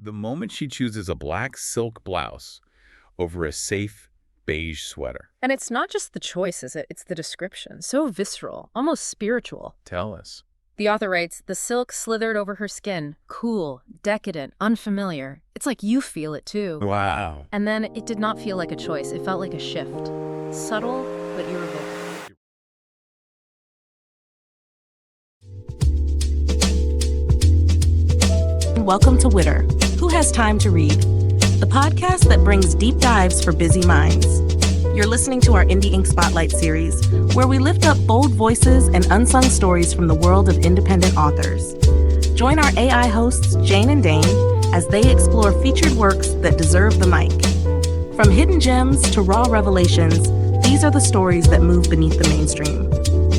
the moment she chooses a black silk blouse over a safe beige sweater. And it's not just the choice, is it? It's the description. So visceral, almost spiritual. Tell us. The author writes, the silk slithered over her skin. Cool, decadent, unfamiliar. It's like you feel it too. Wow. And then it did not feel like a choice. It felt like a shift. Subtle, but irrevocable. Welcome to Witter, Who Has Time to Read, the podcast that brings deep dives for busy minds. You're listening to our Indie Ink Spotlight series, where we lift up bold voices and unsung stories from the world of independent authors. Join our AI hosts, Jane and Dane, as they explore featured works that deserve the mic. From hidden gems to raw revelations, these are the stories that move beneath the mainstream.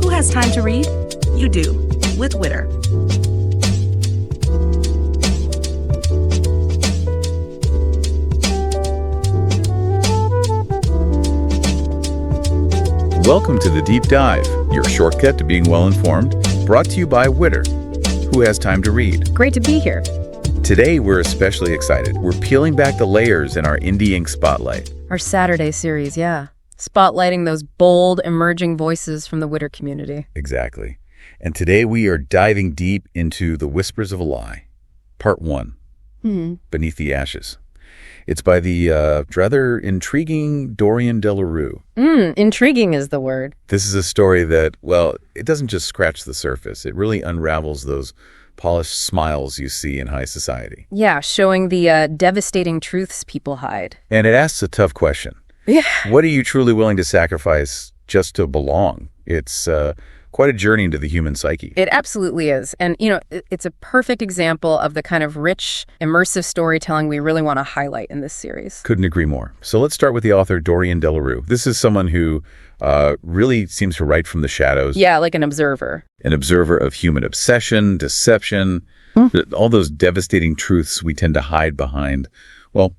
Who has time to read? You do, with Witter. Welcome to The Deep Dive, your shortcut to being well-informed, brought to you by Witter, Who Has Time to Read. Great to be here. Today, we're especially excited. We're peeling back the layers in our Indie Ink Spotlight. Our Saturday series, yeah. Spotlighting those bold, emerging voices from the Witter community. Exactly. And today we are diving deep into The Whispers of a Lie, Part 1, Beneath the Ashes. It's by the rather intriguing Dorian De LaRue. Intriguing is the word. This is a story that, well, it doesn't just scratch the surface. It really unravels those polished smiles you see in high society. Yeah, showing the devastating truths people hide. And it asks a tough question. Yeah. What are you truly willing to sacrifice just to belong? It's quite a journey into the human psyche. It absolutely is. And, you know, it's a perfect example of the kind of rich, immersive storytelling we really want to highlight in this series. Couldn't agree more. So let's start with the author, Dorian De LaRue. This is someone who really seems to write from the shadows. Yeah, like an observer. An observer of human obsession, deception, all those devastating truths we tend to hide behind, well,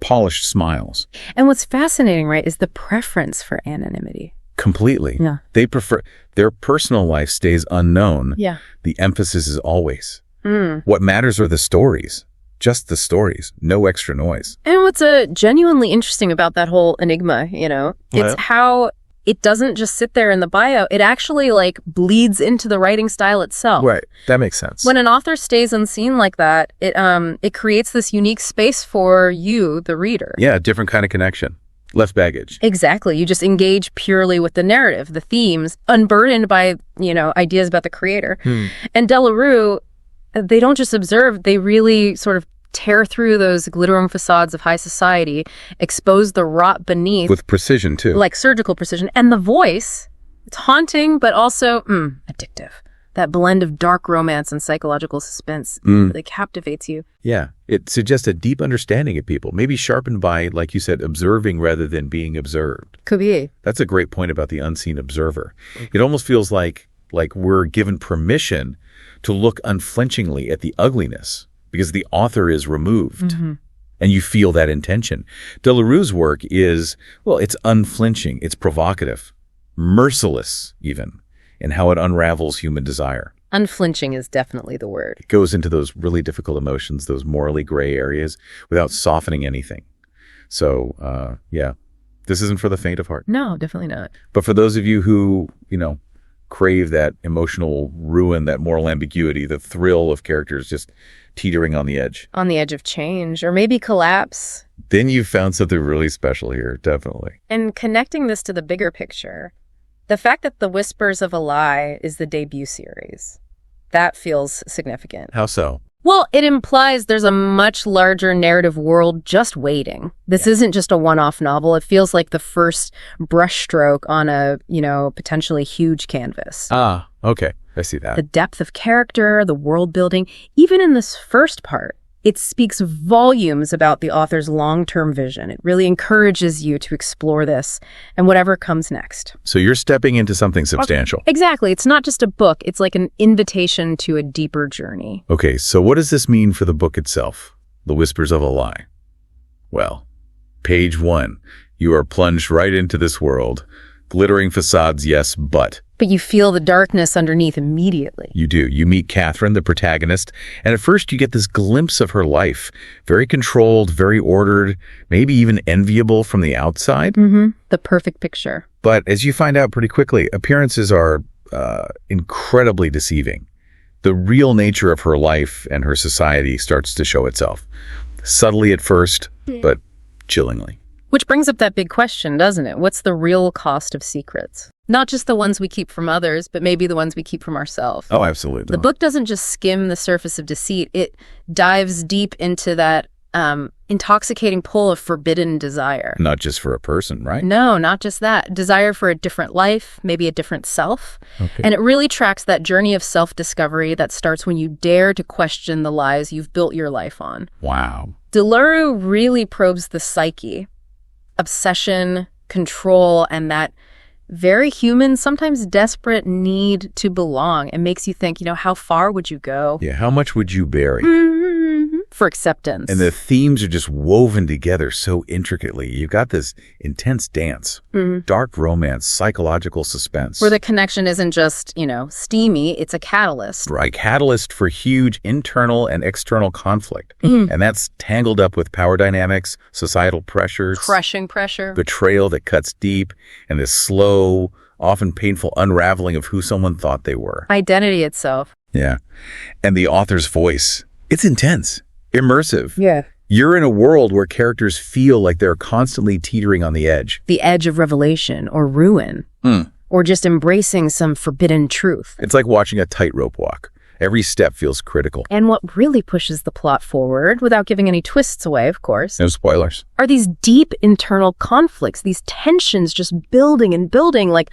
polished smiles. And what's fascinating, right, is the preference for anonymity. Completely. Yeah. They prefer their personal life stays unknown. Yeah. The emphasis is always. What matters are the stories. Just the stories. No extra noise. And what's genuinely interesting about that whole enigma, you know, it's how it doesn't just sit there in the bio. It actually like bleeds into the writing style itself. Right. That makes sense. When an author stays unseen like that, it creates this unique space for you, the reader. Yeah, a different kind of connection. Left baggage. Exactly. You just engage purely with the narrative, the themes, unburdened by, you know, ideas about the creator. And De LaRue, they don't just observe, they really sort of tear through those glittering facades of high society, expose the rot beneath. With precision, too. Like surgical precision. And the voice, it's haunting, but also addictive. That blend of dark romance and psychological suspense really captivates you. Yeah. It suggests a deep understanding of people, maybe sharpened by, like you said, observing rather than being observed. Could be. That's a great point about the unseen observer. It almost feels like we're given permission to look unflinchingly at the ugliness because the author is removed. And you feel that intention. De LaRue's work is, well, it's unflinching, it's provocative, merciless even, in how it unravels human desire. Unflinching is definitely the word. It goes into those really difficult emotions, those morally gray areas, without softening anything. So, yeah, this isn't for the faint of heart. No, definitely not. But for those of you who, you know, crave that emotional ruin, that moral ambiguity, the thrill of characters just teetering on the edge. On the edge of change, or maybe collapse. Then you've found something really special here, definitely. And connecting this to the bigger picture, the fact that The Whispers of a Lie is the debut series, that feels significant. How so? Well, it implies there's a much larger narrative world just waiting. This isn't just a one-off novel. It feels like the first brushstroke on a, you know, potentially huge canvas. Ah, okay. I see that. The depth of character, the world building, even in this first part, it speaks volumes about the author's long-term vision. It really encourages you to explore this and whatever comes next. So you're stepping into something substantial. Exactly. It's not just a book. It's like an invitation to a deeper journey. Okay, so what does this mean for the book itself? The Whispers of a Lie. Well, page 1. You are plunged right into this world. Glittering facades, yes, but. But you feel the darkness underneath immediately. You do. You meet Catherine, the protagonist, and at first you get this glimpse of her life. Very controlled, very ordered, maybe even enviable from the outside. The perfect picture. But as you find out pretty quickly, appearances are incredibly deceiving. The real nature of her life and her society starts to show itself. Subtly at first, but chillingly. Which brings up that big question, doesn't it? What's the real cost of secrets? Not just the ones we keep from others, but maybe the ones we keep from ourselves. Oh, absolutely. The book doesn't just skim the surface of deceit. It dives deep into that intoxicating pull of forbidden desire. Not just for a person, right? No, not just that. Desire for a different life, maybe a different self. Okay. And it really tracks that journey of self-discovery that starts when you dare to question the lies you've built your life on. Wow. De LaRue really probes the psyche, obsession, control, and that very human, sometimes desperate need to belong. It makes you think, how far would you go? Yeah, how much would you bury? For acceptance. And the themes are just woven together so intricately. You've got this intense dance, dark romance, psychological suspense. Where the connection isn't just, steamy, it's a catalyst. Right, catalyst for huge internal and external conflict. And that's tangled up with power dynamics, societal pressures. Crushing pressure. Betrayal that cuts deep, and this slow, often painful unraveling of who someone thought they were. Identity itself. Yeah. And the author's voice, it's intense. Immersive. Yeah. You're in a world where characters feel like they're constantly teetering on the edge. The edge of revelation or ruin. Or just embracing some forbidden truth. It's like watching a tightrope walk. Every step feels critical. And what really pushes the plot forward, without giving any twists away, of course, No spoilers. are these deep internal conflicts, these tensions just building and building. Like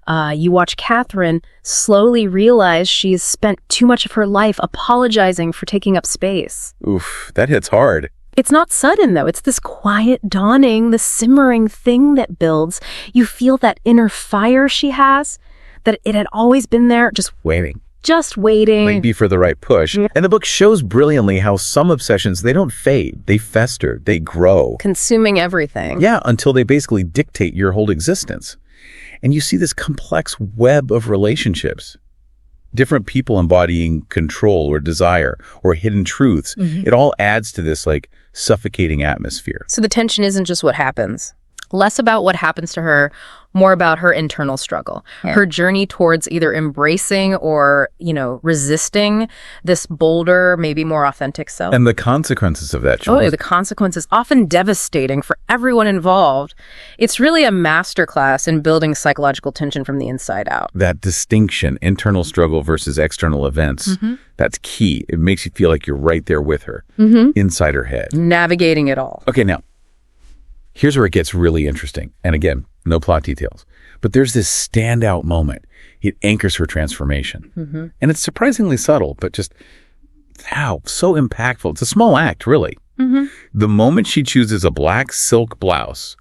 you watch Catherine slowly realize she's spent too much of her life apologizing for taking up space. Oof, that hits hard. It's not sudden, though. It's this quiet dawning, the simmering thing that builds. You feel that inner fire she has, that it had always been there, just Waiting. waiting. Maybe for the right push. And the book shows brilliantly how some obsessions, they don't fade. They fester. They grow. Consuming everything. Yeah, until they basically dictate your whole existence. And you see this complex web of relationships. Different people embodying control or desire or hidden truths. It all adds to this suffocating atmosphere. So the tension isn't just what happens. Less about what happens to her, more about her internal struggle. Her journey towards either embracing or, resisting this bolder, maybe more authentic self. And the consequences of that choice. Oh, the consequences, often devastating for everyone involved. It's really a masterclass in building psychological tension from the inside out. That distinction, internal struggle versus external events, that's key. It makes you feel like you're right there with her, inside her head. Navigating it all. Okay, now, here's where it gets really interesting. And again, no plot details. But there's this standout moment. It anchors her transformation. And it's surprisingly subtle, but just, wow, so impactful. It's a small act, really. The moment she chooses a black silk blouse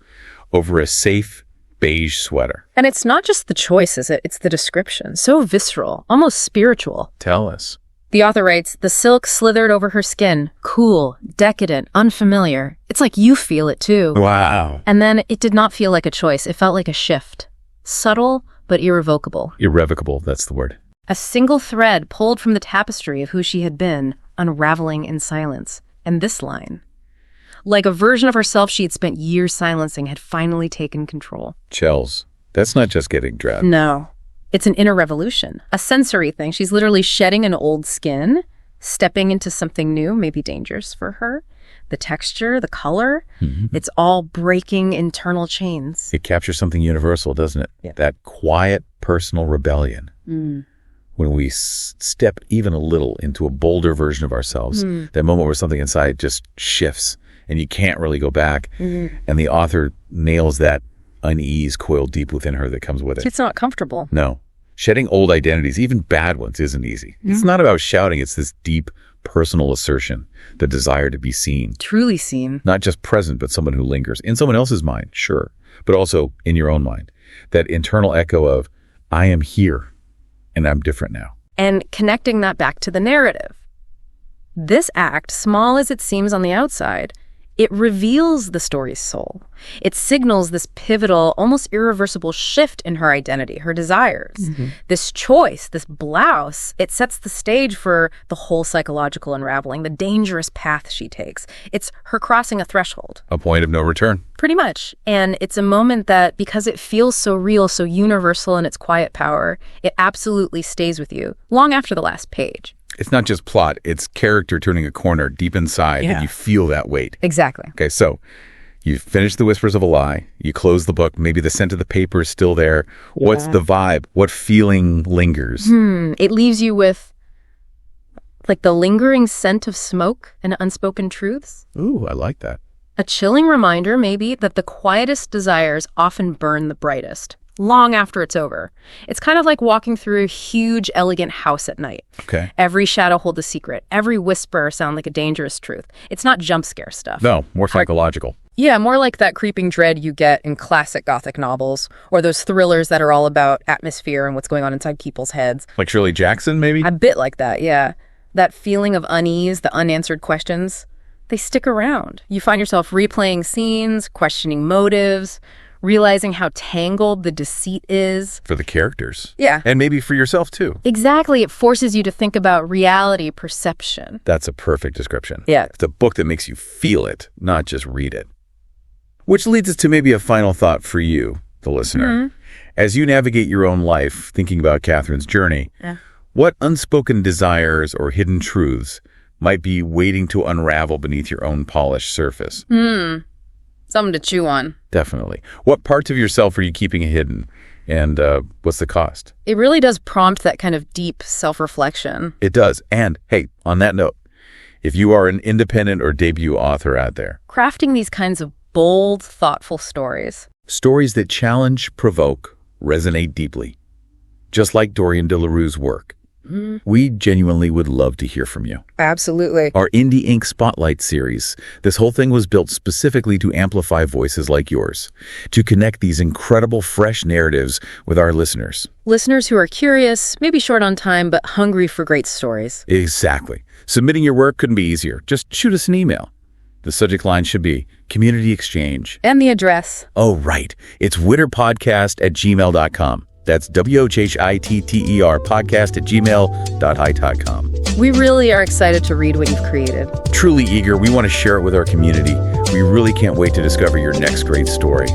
over a safe beige sweater. And it's not just the choice, is it? It's the description. So visceral, almost spiritual. Tell us. The author writes, the silk slithered over her skin, cool, decadent, unfamiliar. It's like you feel it too. Wow. And then it did not feel like a choice. It felt like a shift. Subtle, but irrevocable. Irrevocable, that's the word. A single thread pulled from the tapestry of who she had been, unraveling in silence. And this line, like a version of herself she had spent years silencing, had finally taken control. Chills. That's not just getting dressed. No. It's an inner revolution, a sensory thing. She's literally shedding an old skin, stepping into something new, maybe dangerous for her. The texture, the color, it's all breaking internal chains. It captures something universal, doesn't it? Yeah. That quiet, personal rebellion. When we step even a little into a bolder version of ourselves, that moment where something inside just shifts and you can't really go back. And the author nails that unease coiled deep within her that comes with it. It's not comfortable. No. Shedding old identities, even bad ones, isn't easy. It's not about shouting. It's this deep personal assertion, the desire to be seen. Truly seen. Not just present, but someone who lingers. In someone else's mind, sure, but also in your own mind. That internal echo of, I am here, and I'm different now. And connecting that back to the narrative. This act, small as it seems on the outside, It reveals the story's soul. It signals this pivotal, almost irreversible shift in her identity, her desires. This choice, this blouse, it sets the stage for the whole psychological unraveling, the dangerous path she takes. It's her crossing a threshold. A point of no return. Pretty much. And it's a moment that, because it feels so real, so universal in its quiet power, it absolutely stays with you long after the last page. It's not just plot, it's character turning a corner deep inside, and you feel that weight. Exactly. Okay, so you finish The Whispers of a Lie, you close the book, maybe the scent of the paper is still there. Yeah. What's the vibe? What feeling lingers? It leaves you with, like, the lingering scent of smoke and unspoken truths. Ooh, I like that. A chilling reminder, maybe, that the quietest desires often burn the brightest, long after it's over. It's kind of like walking through a huge, elegant house at night. Okay. Every shadow holds a secret. Every whisper sounds like a dangerous truth. It's not jump scare stuff. No, more psychological. Yeah, more like that creeping dread you get in classic Gothic novels, or those thrillers that are all about atmosphere and what's going on inside people's heads. Like Shirley Jackson, maybe? A bit like that, yeah. That feeling of unease, the unanswered questions, they stick around. You find yourself replaying scenes, questioning motives, realizing how tangled the deceit is. For the characters. Yeah. And maybe for yourself, too. Exactly. It forces you to think about reality perception. That's a perfect description. Yeah. It's a book that makes you feel it, not just read it. Which leads us to maybe a final thought for you, the listener. As you navigate your own life, thinking about Catherine's journey, what unspoken desires or hidden truths might be waiting to unravel beneath your own polished surface? Something to chew on. Definitely. What parts of yourself are you keeping hidden? And what's the cost? It really does prompt that kind of deep self-reflection. It does. And, hey, on that note, if you are an independent or debut author out there, crafting these kinds of bold, thoughtful stories that challenge, provoke, resonate deeply, just like Dorian De LaRue's work, we genuinely would love to hear from you. Absolutely. Our Indie Ink Spotlight series, this whole thing was built specifically to amplify voices like yours, to connect these incredible fresh narratives with our listeners. Listeners who are curious, maybe short on time, but hungry for great stories. Exactly. Submitting your work couldn't be easier. Just shoot us an email. The subject line should be Community Exchange. And the address. Oh, right. It's witterpodcast@gmail.com. That's WHTTR podcast@gmail.com. We really are excited to read what you've created. Truly eager. We want to share it with our community. We really can't wait to discover your next great story.